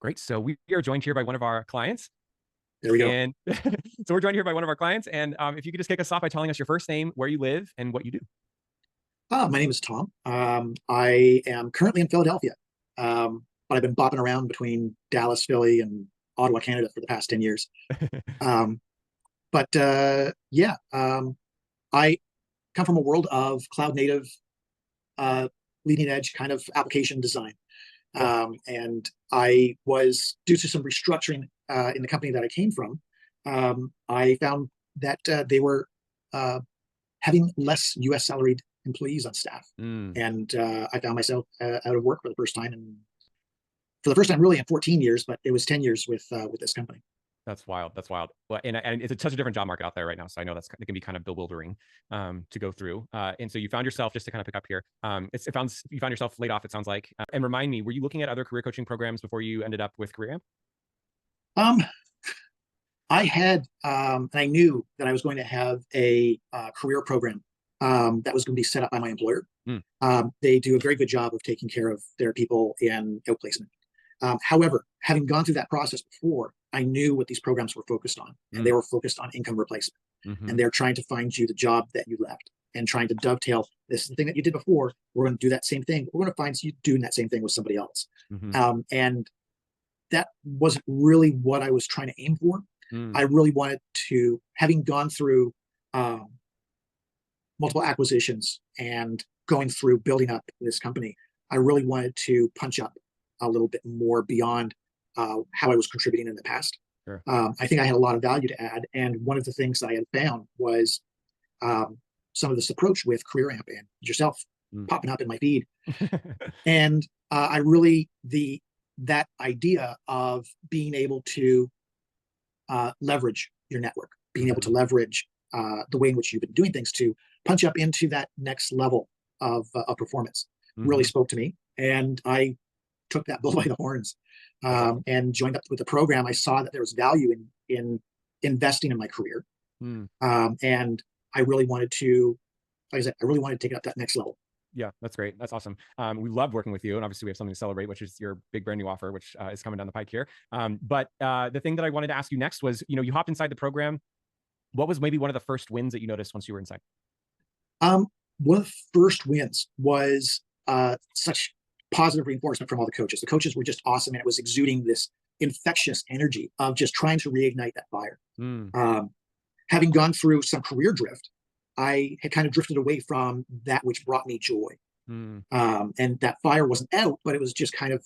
Great. So we are joined here by one of our clients. There we go. And so we're joined here by one of our clients. And if you could just kick us off by telling us your first name, where you live, and what you do. My name is Tom. I am currently in Philadelphia, but I've been bopping around between Dallas, Philly, and Ottawa, Canada for the past 10 years. Um, but I come from a world of cloud native, uh, leading edge kind of application design. Cool. And I was, due to some restructuring in the company that I came from, I found that they were uh, having less US salaried employees on staff. Mm, And I found myself out of work for the first time, and for the first time really in 14 years, but it was 10 years with this company. that's wild. That's wild. Well, and it's such a different job market out there right now. So I know it can be kind of bewildering to go through. And so you found yourself, just to kind of pick up here, you found yourself laid off, it sounds like. And remind me, were you looking at other career coaching programs before you ended up with Career Amp? Um, and I knew that I was going to have a career program that was going to be set up by my employer. Mm, They do a very good job of taking care of their people in outplacement. However, having gone through that process before, I knew what these programs were focused on, and mm, they were focused on income replacement. mm-hmm, And they're trying to find you the job that you left and trying to dovetail this is the thing that you did before. We're going to do that same thing. We're going to find you doing that same thing with somebody else. mm-hmm, And that wasn't really what I was trying to aim for. mm, I really wanted to, having gone through um, multiple acquisitions and going through building up this company, I really wanted to punch up a little bit more beyond how I was contributing in the past. sure. I think I had a lot of value to add. And one of the things I had found was um, some of this approach with Career Amp and yourself Mm. popping up in my feed. And I really, that idea of being able to leverage your network, being able to Mhm, leverage the way in which you've been doing things to punch up into that next level of performance really mhm. spoke to me. And I took that bull by the horns That's awesome. and joined up with the program. I saw that there was value in investing in my career. Mm. And I really wanted to, like I said, I really wanted to take it up that next level. Yeah, that's great. That's awesome. We love working with you, and obviously we have something to celebrate, which is your big brand new offer, which is coming down the pike here. But the thing that I wanted to ask you next was, you hopped inside the program. What was maybe one of the first wins that you noticed once you were inside? Um, One of the first wins was such positive reinforcement from all the coaches. The coaches were just awesome, and it was exuding this infectious energy of just trying to reignite that fire. Mm, Um, Having gone through some career drift, I had kind of drifted away from that which brought me joy. mm, And that fire wasn't out, but it was just kind of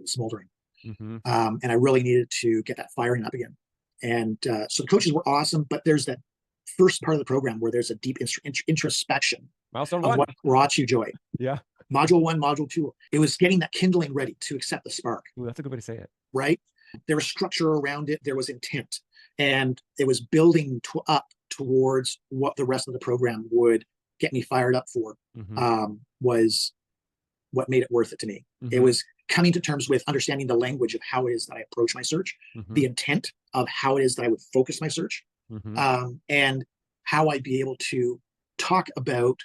smoldering. mm-hmm. And I really needed to get that firing up again. And so the coaches were awesome, but there's that first part of the program where there's a deep introspection Milestone of one. what brought you joy. Yeah. Module one, module two, it was getting that kindling ready to accept the spark, Ooh, that's a good way to say it. right? There was structure around it, there was intent, and it was building up towards what the rest of the program would get me fired up for, Mm-hmm, was what made it worth it to me. It mm-hmm, was coming to terms with understanding the language of how it is that I approach my search, mm-hmm, the intent of how it is that I would focus my search, mm-hmm, and how I'd be able to talk about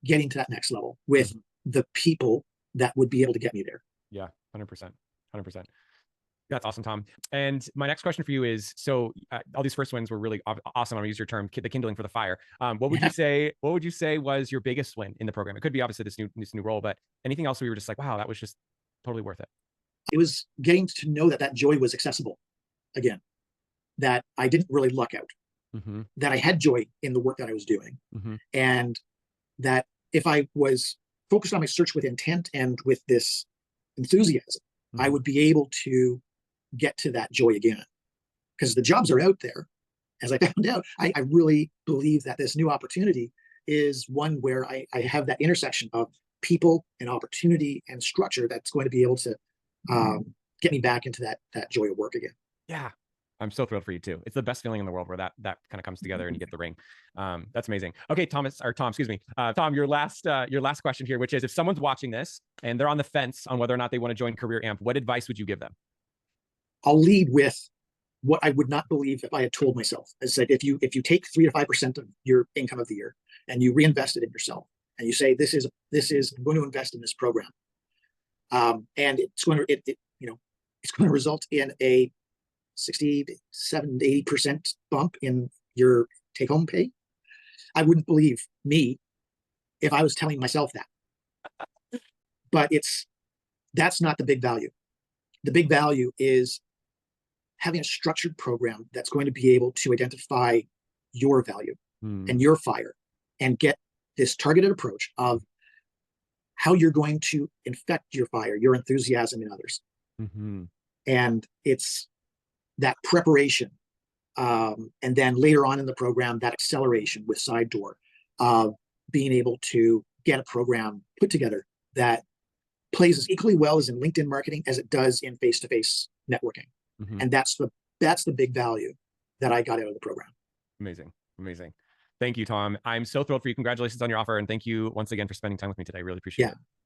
getting to that next level with mm-hmm. the people that would be able to get me there. Yeah, 100%. 100%. That's awesome, Tom. And my next question for you is: so all these first wins were really awesome. I'm gonna use your term, the kindling for the fire. What would you Yeah. say? What would you say was your biggest win in the program? It could be obviously this new role, but anything else where you were just like, wow, that was just totally worth it. It was getting to know that that joy was accessible again, that I didn't really luck out, Mm-hmm, that I had joy in the work that I was doing, mm-hmm, and that if I was focused on my search with intent and with this enthusiasm, I mm-hmm. would be able to get to that joy again. Because the jobs are out there. As I found out, I really believe that this new opportunity is one where I have that intersection of people and opportunity and structure that's going to be able to get me back into that joy of work again. Yeah. I'm so thrilled for you too. It's the best feeling in the world where that kind of comes together and you get the ring. That's amazing. Okay, Tom, excuse me. Tom, your last question here, which is if someone's watching this and they're on the fence on whether or not they want to join Career Amp, what advice would you give them? I'll lead with what I would not believe if I had told myself. I said, if you take 3 to 5% of your income of the year and you reinvest it in yourself, and you say this is I'm going to invest in this program, and it's going to it's going to result in a 67, 80% bump in your take home pay. I wouldn't believe me if I was telling myself that. But that's not the big value. The big value is having a structured program that's going to be able to identify your value and your fire and get this targeted approach of how you're going to infect your fire, your enthusiasm in others. And it's that preparation. And then later on in the program, that acceleration with Side Door of being able to get a program put together that plays as equally well as in LinkedIn marketing as it does in face-to-face networking. And that's the big value that I got out of the program. Amazing. Amazing. Thank you, Tom. I'm so thrilled for you. Congratulations on your offer. And thank you once again for spending time with me today. I really appreciate it.